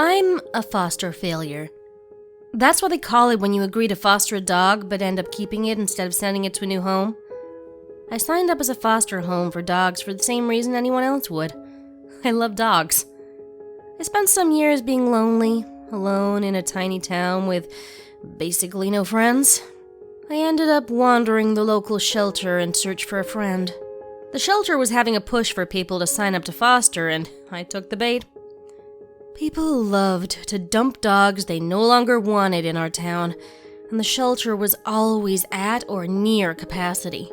I'm a foster failure. That's what they call it when you agree to foster a dog but end up keeping it instead of sending it to a new home. I signed up as a foster home for dogs for the same reason anyone else would. I love dogs. I spent some years being lonely, alone in a tiny town with basically no friends. I ended up wandering the local shelter in search for a friend. The shelter was having a push for people to sign up to foster, and I took the bait. People loved to dump dogs they no longer wanted in our town, and the shelter was always at or near capacity.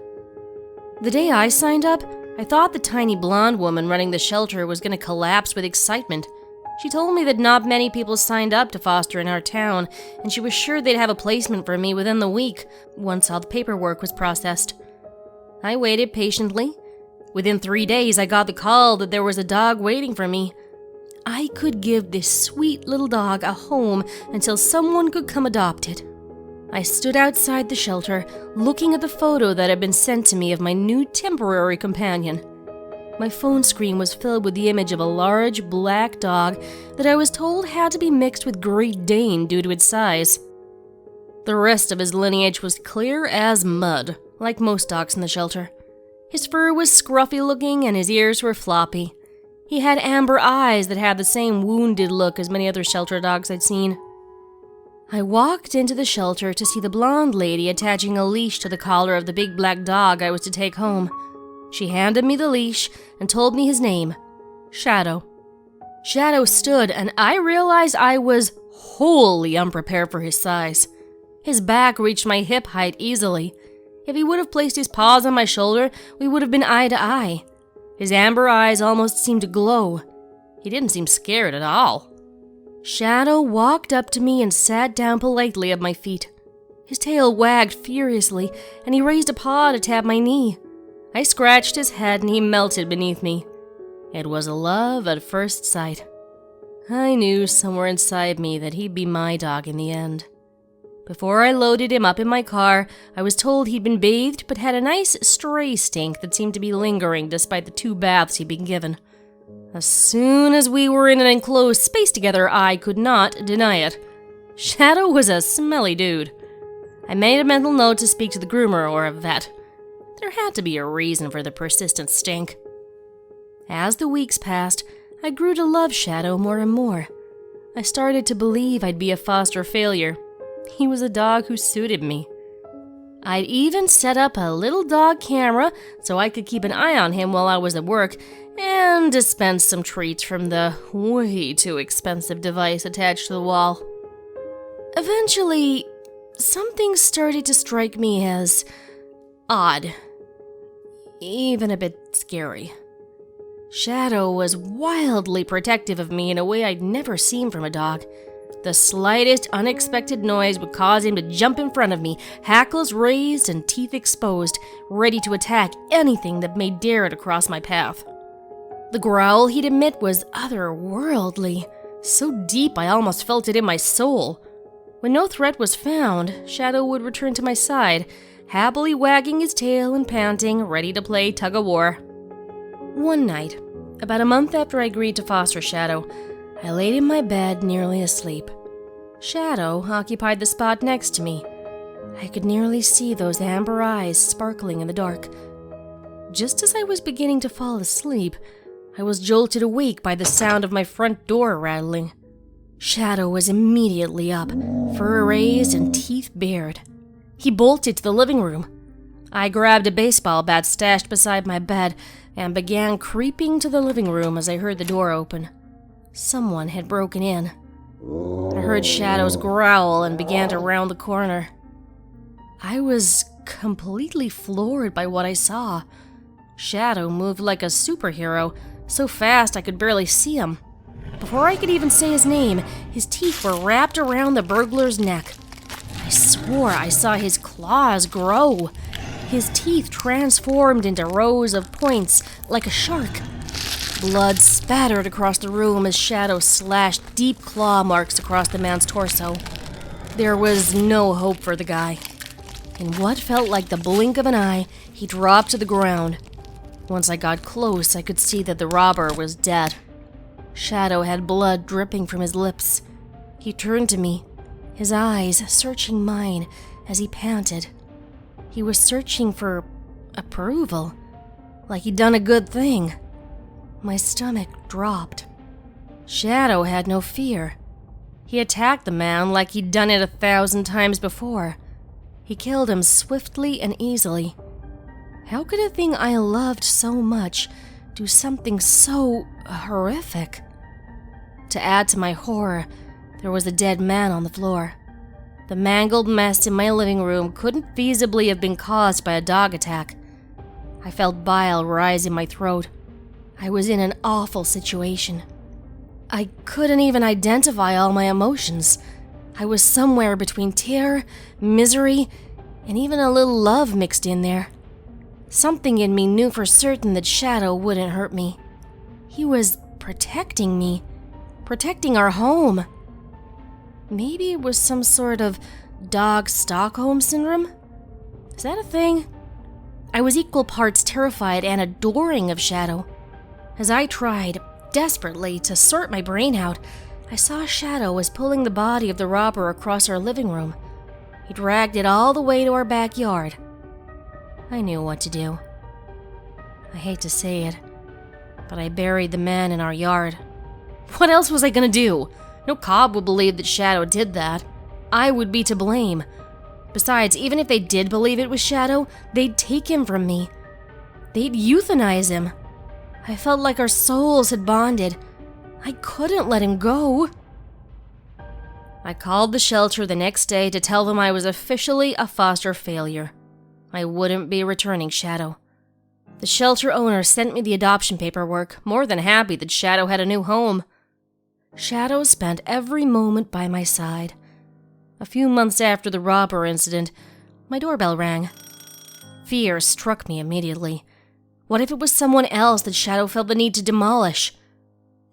The day I signed up, I thought the tiny blonde woman running the shelter was going to collapse with excitement. She told me that not many people signed up to foster in our town, and she was sure they'd have a placement for me within the week, once all the paperwork was processed. I waited patiently. Within 3 days, I got the call that there was a dog waiting for me. I could give this sweet little dog a home until someone could come adopt it. I stood outside the shelter, looking at the photo that had been sent to me of my new temporary companion. My phone screen was filled with the image of a large black dog that I was told had to be mixed with Great Dane due to its size. The rest of his lineage was clear as mud, like most dogs in the shelter. His fur was scruffy looking and his ears were floppy. He had amber eyes that had the same wounded look as many other shelter dogs I'd seen. I walked into the shelter to see the blonde lady attaching a leash to the collar of the big black dog I was to take home. She handed me the leash and told me his name, Shadow. Shadow stood, and I realized I was wholly unprepared for his size. His back reached my hip height easily. If he would have placed his paws on my shoulder, we would have been eye to eye. His amber eyes almost seemed to glow. He didn't seem scared at all. Shadow walked up to me and sat down politely at my feet. His tail wagged furiously, and he raised a paw to tap my knee. I scratched his head and he melted beneath me. It was love at first sight. I knew somewhere inside me that he'd be my dog in the end. Before I loaded him up in my car, I was told he'd been bathed but had a nice stray stink that seemed to be lingering despite the 2 baths he'd been given. As soon as we were in an enclosed space together, I could not deny it. Shadow was a smelly dude. I made a mental note to speak to the groomer or a vet. There had to be a reason for the persistent stink. As the weeks passed, I grew to love Shadow more and more. I started to believe I'd be a foster failure. He was a dog who suited me. I'd even set up a little dog camera so I could keep an eye on him while I was at work and dispense some treats from the way too expensive device attached to the wall. Eventually, something started to strike me as odd, even a bit scary. Shadow was wildly protective of me in a way I'd never seen from a dog. The slightest unexpected noise would cause him to jump in front of me, hackles raised and teeth exposed, ready to attack anything that may dare to cross my path. The growl he'd emit was otherworldly, so deep I almost felt it in my soul. When no threat was found, Shadow would return to my side, happily wagging his tail and panting, ready to play tug-of-war. One night, about a month after I agreed to foster Shadow, I laid in my bed nearly asleep. Shadow occupied the spot next to me. I could nearly see those amber eyes sparkling in the dark. Just as I was beginning to fall asleep, I was jolted awake by the sound of my front door rattling. Shadow was immediately up, fur raised and teeth bared. He bolted to the living room. I grabbed a baseball bat stashed beside my bed and began creeping to the living room as I heard the door open. Someone had broken in. I heard Shadow's growl and began to round the corner. I was completely floored by what I saw. Shadow moved like a superhero, so fast I could barely see him. Before I could even say his name, his teeth were wrapped around the burglar's neck. I swore I saw his claws grow. His teeth transformed into rows of points like a shark. Blood spattered across the room as Shadow slashed deep claw marks across the man's torso. There was no hope for the guy. In what felt like the blink of an eye, he dropped to the ground. Once I got close, I could see that the robber was dead. Shadow had blood dripping from his lips. He turned to me, his eyes searching mine as he panted. He was searching for approval, like he'd done a good thing. My stomach dropped. Shadow had no fear. He attacked the man like he'd done it 1,000 times before. He killed him swiftly and easily. How could a thing I loved so much do something so horrific? To add to my horror, there was a dead man on the floor. The mangled mess in my living room couldn't feasibly have been caused by a dog attack. I felt bile rise in my throat. I was in an awful situation. I couldn't even identify all my emotions. I was somewhere between terror, misery, and even a little love mixed in there. Something in me knew for certain that Shadow wouldn't hurt me. He was protecting me, protecting our home. Maybe it was some sort of dog Stockholm syndrome? Is that a thing? I was equal parts terrified and adoring of Shadow. As I tried desperately to sort my brain out, I saw Shadow was pulling the body of the robber across our living room. He dragged it all the way to our backyard. I knew what to do. I hate to say it, but I buried the man in our yard. What else was I gonna do? No cop would believe that Shadow did that. I would be to blame. Besides, even if they did believe it was Shadow, they'd take him from me. They'd euthanize him. I felt like our souls had bonded. I couldn't let him go. I called the shelter the next day to tell them I was officially a foster failure. I wouldn't be returning Shadow. The shelter owner sent me the adoption paperwork, more than happy that Shadow had a new home. Shadow spent every moment by my side. A few months after the robber incident, my doorbell rang. Fear struck me immediately. What if it was someone else that Shadow felt the need to demolish?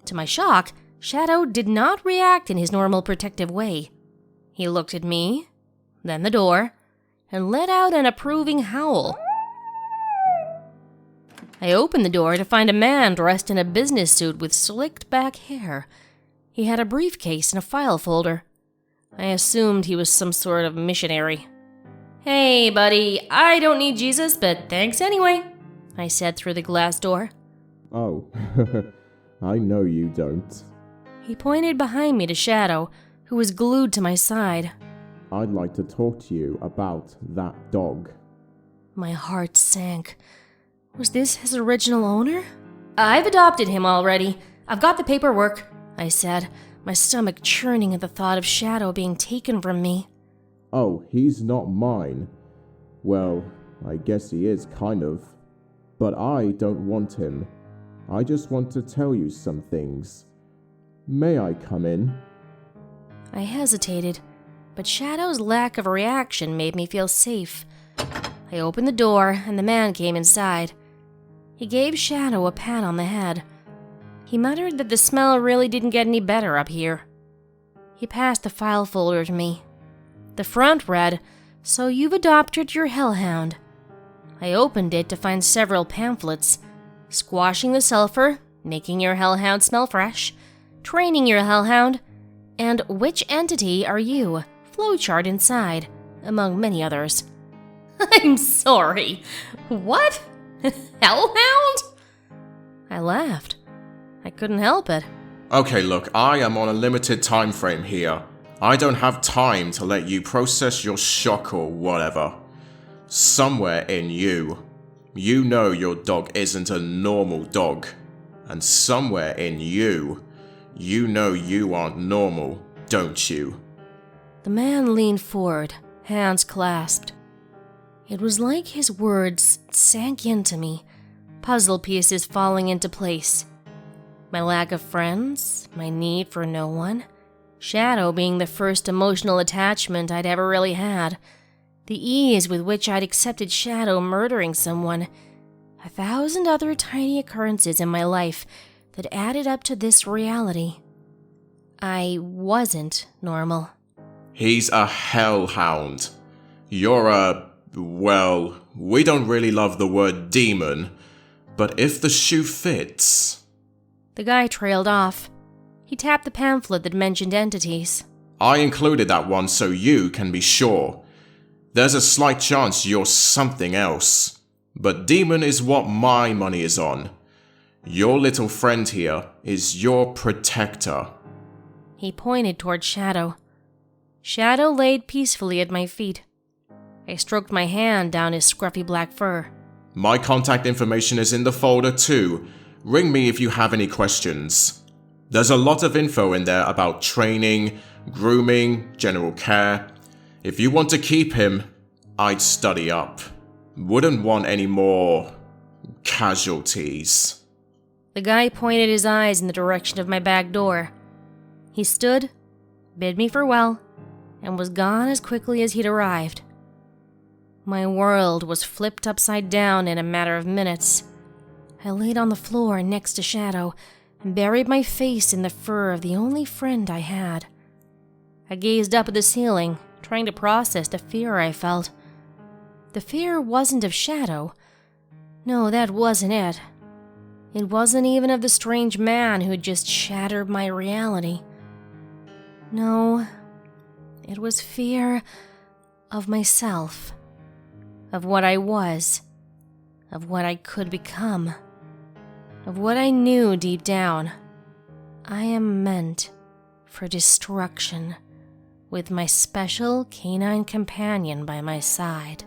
To my shock, Shadow did not react in his normal protective way. He looked at me, then the door, and let out an approving howl. I opened the door to find a man dressed in a business suit with slicked back hair. He had a briefcase and a file folder. I assumed he was some sort of missionary. "Hey, buddy, I don't need Jesus, but thanks anyway," I said through the glass door. "Oh, I know you don't." He pointed behind me to Shadow, who was glued to my side. "I'd like to talk to you about that dog." My heart sank. Was this his original owner? "I've adopted him already. I've got the paperwork," I said, my stomach churning at the thought of Shadow being taken from me. "Oh, he's not mine. Well, I guess he is, kind of. But I don't want him. I just want to tell you some things. May I come in?" I hesitated, but Shadow's lack of reaction made me feel safe. I opened the door, and the man came inside. He gave Shadow a pat on the head. He muttered that the smell really didn't get any better up here. He passed the file folder to me. The front read, "So you've adopted your Hellhound." I opened it to find several pamphlets. Squashing the sulfur, making your Hellhound smell fresh, training your Hellhound, and which entity are you? Flowchart inside, among many others. I'm sorry. What? Hellhound? I laughed. I couldn't help it. Okay, look, I am on a limited time frame here. I don't have time to let you process your shock or whatever. Somewhere in you, you know your dog isn't a normal dog. And somewhere in you, you know you aren't normal, don't you? The man leaned forward, hands clasped. It was like his words sank into me, puzzle pieces falling into place. My lack of friends, my need for no one, Shadow being the first emotional attachment I'd ever really had, the ease with which I'd accepted Shadow murdering someone, 1,000 other tiny occurrences in my life that added up to this reality. I wasn't normal. He's a hellhound. You're a... well, we don't really love the word demon, but if the shoe fits... The guy trailed off. He tapped the pamphlet that mentioned entities. I included that one so you can be sure. There's a slight chance you're something else, but demon is what my money is on. Your little friend here is your protector. He pointed toward Shadow. Shadow laid peacefully at my feet. I stroked my hand down his scruffy black fur. My contact information is in the folder too. Ring me if you have any questions. There's a lot of info in there about training, grooming, general care. If you want to keep him, I'd study up. Wouldn't want any more casualties. The guy pointed his eyes in the direction of my back door. He stood, bid me farewell, and was gone as quickly as he'd arrived. My world was flipped upside down in a matter of minutes. I laid on the floor next to Shadow and buried my face in the fur of the only friend I had. I gazed up at the ceiling, trying to process the fear I felt. The fear wasn't of Shadow. No, that wasn't it. It wasn't even of the strange man who had just shattered my reality. No, it was fear of myself, of what I was, of what I could become, of what I knew deep down. I am meant for destruction, with my special canine companion by my side.